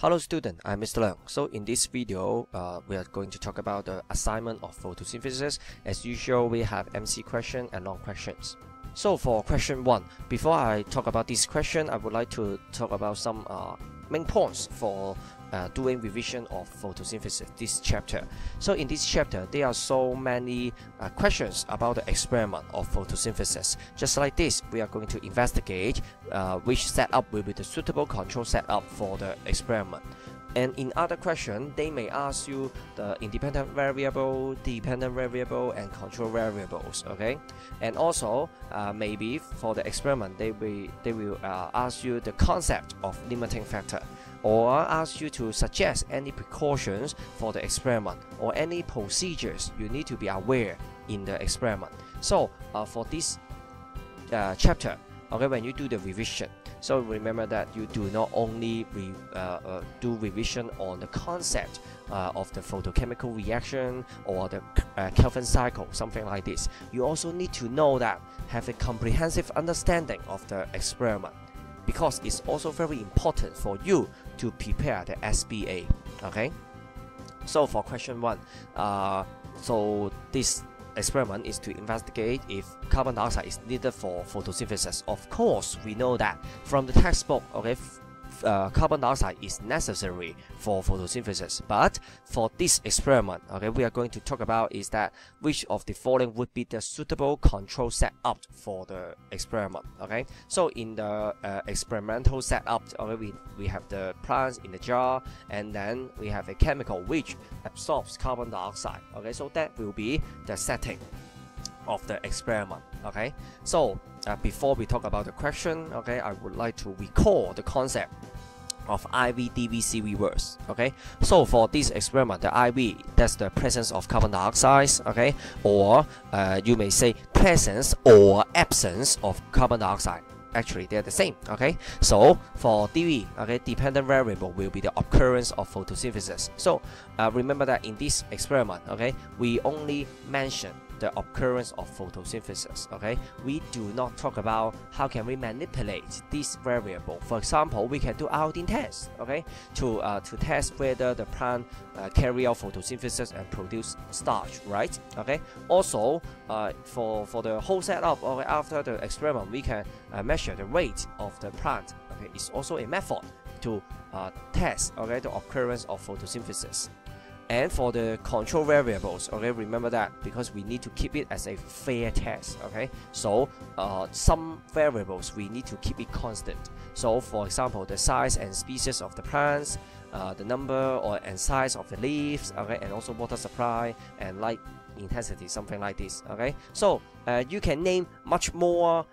Hello student, I'm Mr. Leung. So in this video, we are going to talk about the assignment of photosynthesis. As usual, we have MC question and long questions. So for question 1, before I talk about this question, I would like to talk about some main points for doing revision of photosynthesis, this chapter. So in this chapter, there are so many questions about the experiment of photosynthesis. Just like this, we are going to investigate which setup will be the suitable control setup for the experiment. And in other questions, they may ask you the independent variable, dependent variable, and control variables. Okay, and also maybe for the experiment, they will ask you the concept of limiting factor, or ask you to suggest any precautions for the experiment or any procedures you need to be aware in the experiment. So for this chapter, okay, when you do the revision, so remember that you do not only do revision on the concept of the photochemical reaction or the Kelvin cycle, something like this. You also need to know that, have a comprehensive understanding of the experiment, because it's also very important for you to prepare the SBA. Okay, so for question 1, so this experiment is to investigate if carbon dioxide is needed for photosynthesis. Of course, we know that from the textbook, okay, carbon dioxide is necessary for photosynthesis. But for this experiment, okay, we are going to talk about is that which of the following would be the suitable control setup for the experiment. Okay, so in the experimental setup, okay, we have the plants in the jar, and then we have a chemical which absorbs carbon dioxide. Okay, so that will be the setting of the experiment. Okay, so before we talk about the question, okay, I would like to recall the concept of IV-DVC reverse. Okay, so for this experiment, the IV, that's the presence of carbon dioxide, okay, or you may say presence or absence of carbon dioxide. Actually, they're the same. Okay, so for DV, okay, dependent variable will be the occurrence of photosynthesis. So remember that in this experiment, okay, we only mention the occurrence of photosynthesis. Okay, we do not talk about how can we manipulate this variable. For example, we can do iodine test, okay, to test whether the plant carry out photosynthesis and produce starch, right? Okay, also for the whole setup, okay, after the experiment, we can measure the rate of the plant. Okay, it's also a method to test, okay, the occurrence of photosynthesis. And for the control variables, okay, remember that because we need to keep it as a fair test. Okay, so some variables we need to keep it constant. So for example, the size and species of the plants, the number and size of the leaves, okay, and also water supply and light intensity, something like this. Okay, so you can name much more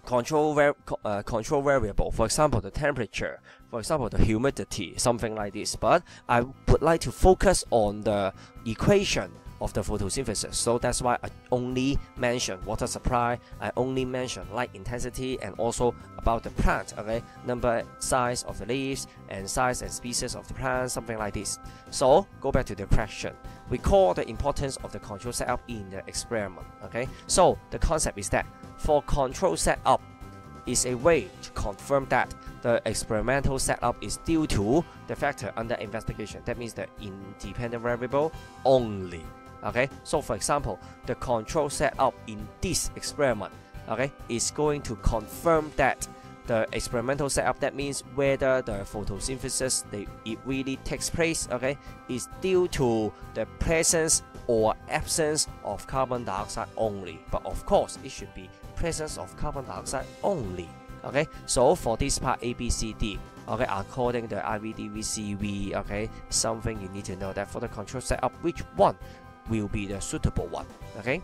control variable, for example the temperature, for example the humidity, something like this. But I would like to focus on the equation of the photosynthesis, so that's why I only mention water supply, I only mention light intensity, and also about the plant, okay, number, size of the leaves, and size and species of the plant, something like this. So go back to the question. We call the importance of the control setup in the experiment. Okay, so the concept is that for control setup is a way to confirm that the experimental setup is due to the factor under investigation. That means the independent variable only. Okay, so for example, the control setup in this experiment, okay, is going to confirm that the experimental setup, that means whether the photosynthesis it really takes place, okay, is due to the presence or absence of carbon dioxide only. But of course, it should be presence of carbon dioxide only. Okay, so for this part A, B, C, D, okay, according to the IV-DVC, okay, something you need to know that for the control setup, which one will be the suitable one. Okay,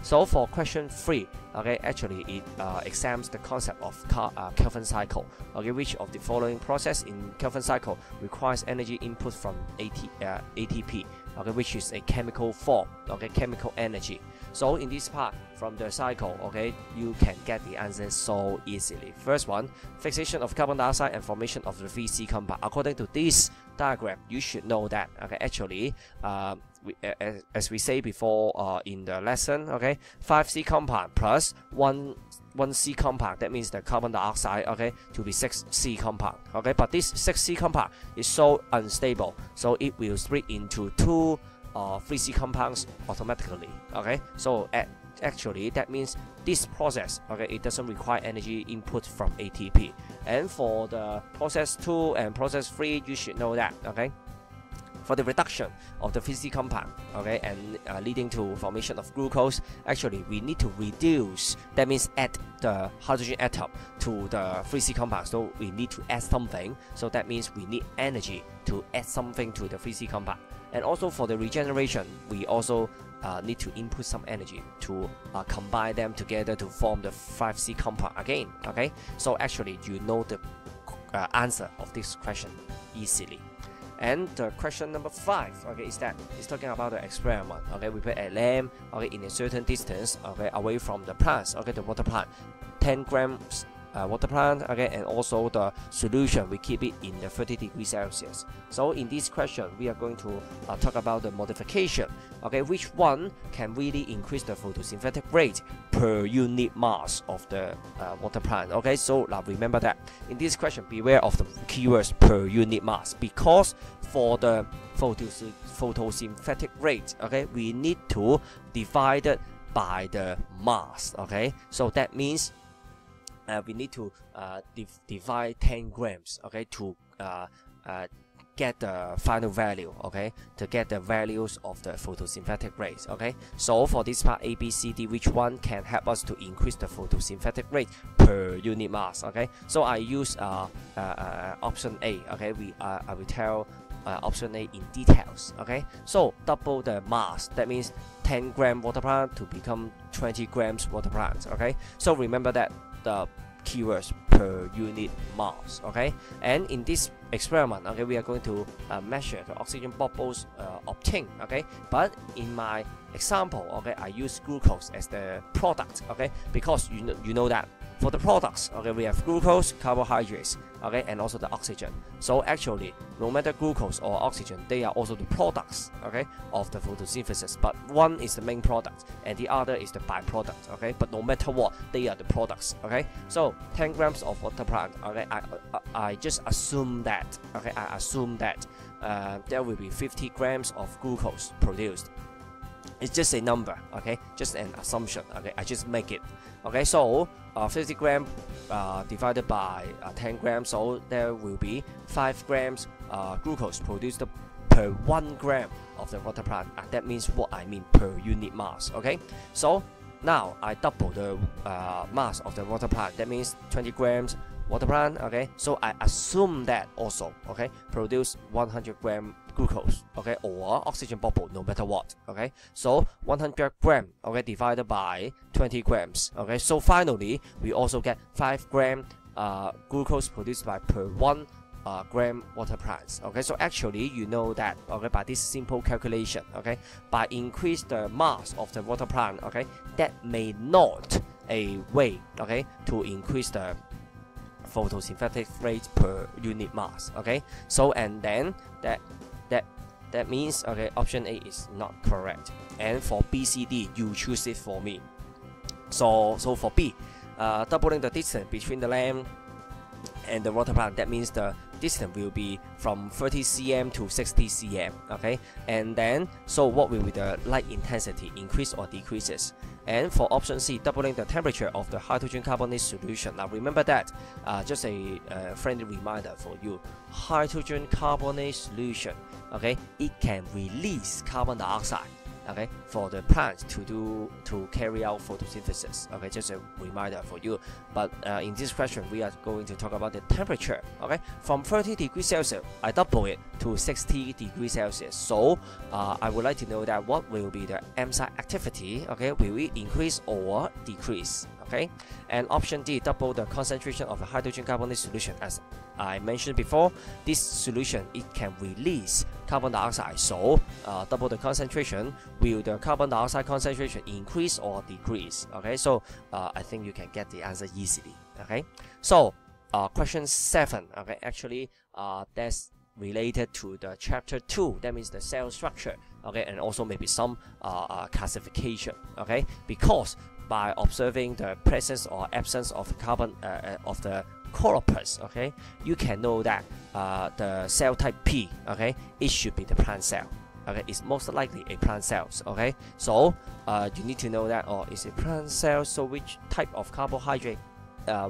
so for question 3, okay, actually it examines the concept of Kelvin cycle. Okay, which of the following process in Kelvin cycle requires energy input from ATP, okay, which is a chemical form, okay, chemical energy. So in this part from the cycle, okay, you can get the answer so easily. First one, fixation of carbon dioxide and formation of the 3C compound. According to this diagram, you should know that, okay, actually as we say before in the lesson, okay, 5C compound plus 1 one C compound, that means the carbon dioxide, okay, to be 6C compound, okay. But this 6C compound is so unstable, so it will split into 2 3C compounds automatically, okay. So actually that means this process, okay, it doesn't require energy input from ATP. And for the process 2 and process 3, you should know that, okay. For the reduction of the 3C compound, okay, and leading to formation of glucose, actually we need to reduce, that means add the hydrogen atom to the 3C compound. So we need to add something, so that means we need energy to add something to the 3C compound. And also for the regeneration, we also need to input some energy to combine them together to form the 5C compound again, okay. So actually you know the answer of this question easily. And the question number 5, okay, is that it's talking about the experiment. Okay, we put a lamp, okay, in a certain distance, okay, away from the plants, okay, the water plant, 10 grams water plant, okay, and also the solution we keep it in the 30 degrees Celsius. So in this question we are going to talk about the modification, okay, which one can really increase the photosynthetic rate per unit mass of the water plant. Okay, so now remember that in this question beware of the keywords per unit mass, because for the photosynthetic rate, okay, we need to divide it by the mass, okay. So that means we need to divide 10 grams, okay, to get the final value, okay, to get the values of the photosynthetic rate, okay. So for this part A, B, C, D, which one can help us to increase the photosynthetic rate per unit mass, okay. So I use option A, okay. I will tell option A in details, okay. So double the mass, that means 10 gram water plant to become 20 grams water plant, okay. So remember that the keywords per unit mass, okay. And in this experiment, okay, we are going to measure the oxygen bubbles obtained, okay. But in my example, okay, I use glucose as the product, okay, because you know that for the products, okay, we have glucose, carbohydrates, okay, and also the oxygen. So actually, no matter glucose or oxygen, they are also the products, okay, of the photosynthesis. But one is the main product, and the other is the byproduct, okay. But no matter what, they are the products, okay. So 10 grams of water plant, okay, I just assume that, okay, there will be 50 grams of glucose produced. It's just a number, okay, just an assumption, okay, I just make it, okay. So 50 grams divided by 10 grams, so there will be 5 grams glucose produced per 1 gram of the water plant. That means what I mean per unit mass, okay. So now I double the mass of the water plant, that means 20 grams water plant, okay. So I assume that also, okay, produce 100 gram glucose, okay, or oxygen bubble, no matter what, okay. So 100 gram, okay, divided by 20 grams, okay. So finally we also get 5 gram glucose produced by per 1 gram water plants, okay. So actually you know that, okay, by this simple calculation, okay, by increase the mass of the water plant, okay, that may not a way, okay, to increase the photosynthetic rate per unit mass, okay. So and then that means, okay, option A is not correct. And for B, C, D, you choose it for me. So for B, doubling the distance between the lamp and the water plant, that means the distance will be from 30 cm to 60 cm, okay. And then so what will be the light intensity, increase or decreases? And for option C, doubling the temperature of the hydrogen carbonate solution. Now remember that, just a friendly reminder for you, hydrogen carbonate solution, okay, it can release carbon dioxide, okay, for the plant to carry out photosynthesis, okay, just a reminder for you. But in this question we are going to talk about the temperature, okay. From 30 degrees Celsius I double it to 60 degrees Celsius. So I would like to know that what will be the enzyme activity, okay, will it increase or decrease, okay. And option D, double the concentration of the hydrogen carbonate solution. As I mentioned before, this solution, it can release carbon dioxide, so double the concentration. Will the carbon dioxide concentration increase or decrease? Okay, so I think you can get the answer easily. Okay, so question 7, okay, actually that's related to the chapter 2, that means the cell structure, okay, and also maybe some classification, okay, because by observing the presence or absence of carbon of the chloroplast, okay, you can know that the cell type P, okay, it should be the plant cell. Okay, it's most likely a plant cells. Okay, so you need to know that, it's a plant cell. So which type of carbohydrate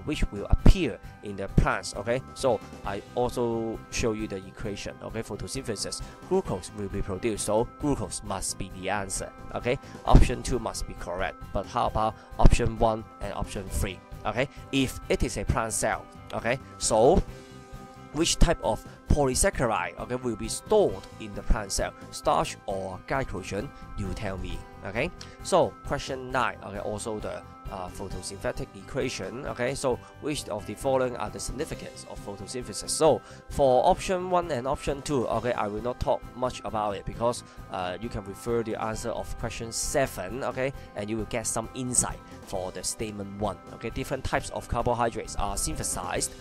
which will appear in the plants? Okay, so I also show you the equation. Okay, photosynthesis, glucose will be produced, so glucose must be the answer. Okay, option 2 must be correct. But how about option 1 and option 3? Okay, if it is a plant cell, okay, so which type of polysaccharide, okay, will be stored in the plant cell, starch or glycogen? You tell me. Okay, so question 9, okay, also the photosynthetic equation. Okay, so which of the following are the significance of photosynthesis? So for option 1 and option 2, okay, I will not talk much about it because you can refer the answer of question 7, okay, and you will get some insight for the statement 1. Okay, different types of carbohydrates are synthesized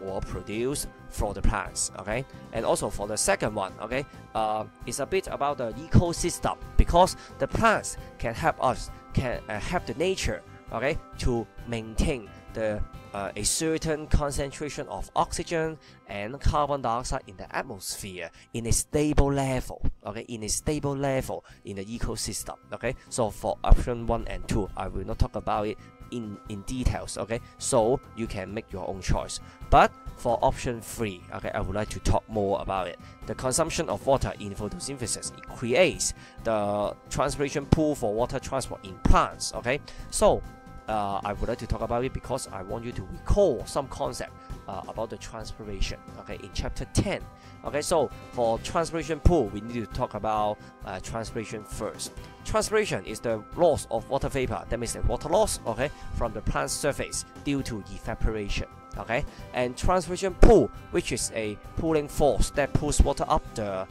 or produced for the plants. Okay, and also for the second one, okay, it's a bit about the ecosystem, because the plants can help us, can help the nature, okay, to maintain the a certain concentration of oxygen and carbon dioxide in the atmosphere in a stable level. Okay, in a stable level in the ecosystem. Okay, so for option 1 and 2, I will not talk about it in details. Okay, so you can make your own choice. But for option 3, okay, I would like to talk more about it. The consumption of water in photosynthesis, it creates the transpiration pool for water transport in plants. Okay, so I would like to talk about it because I want you to recall some concept about the transpiration. Okay, in chapter 10. Okay, so for transpiration pool, we need to talk about transpiration first. Transpiration is the loss of water vapor, that means the water loss, okay, from the plant surface due to evaporation. Okay, and transpiration pool, which is a pulling force that pulls water up the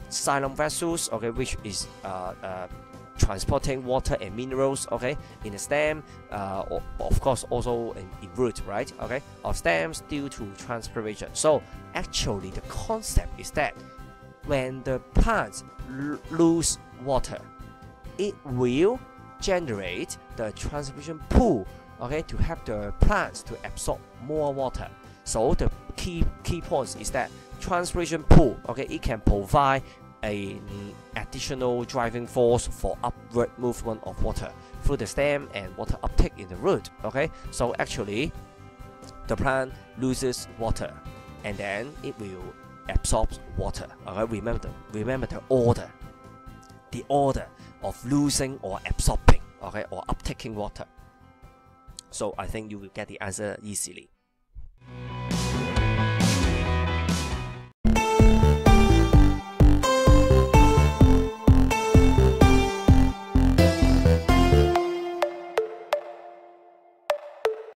xylem vessels, okay, which is transporting water and minerals, okay, in the stem, of course also in root, right, okay, of stems due to transpiration. So actually the concept is that when the plants lose water, it will generate the transpiration pool, okay, to help the plants to absorb more water. So the key points is that transpiration pool, okay, it can provide an additional driving force for upward movement of water through the stem and water uptake in the root. Okay, so actually the plant loses water and then it will absorb water. Okay, remember the order of losing or absorbing, okay, or uptaking water. So I think you will get the answer easily.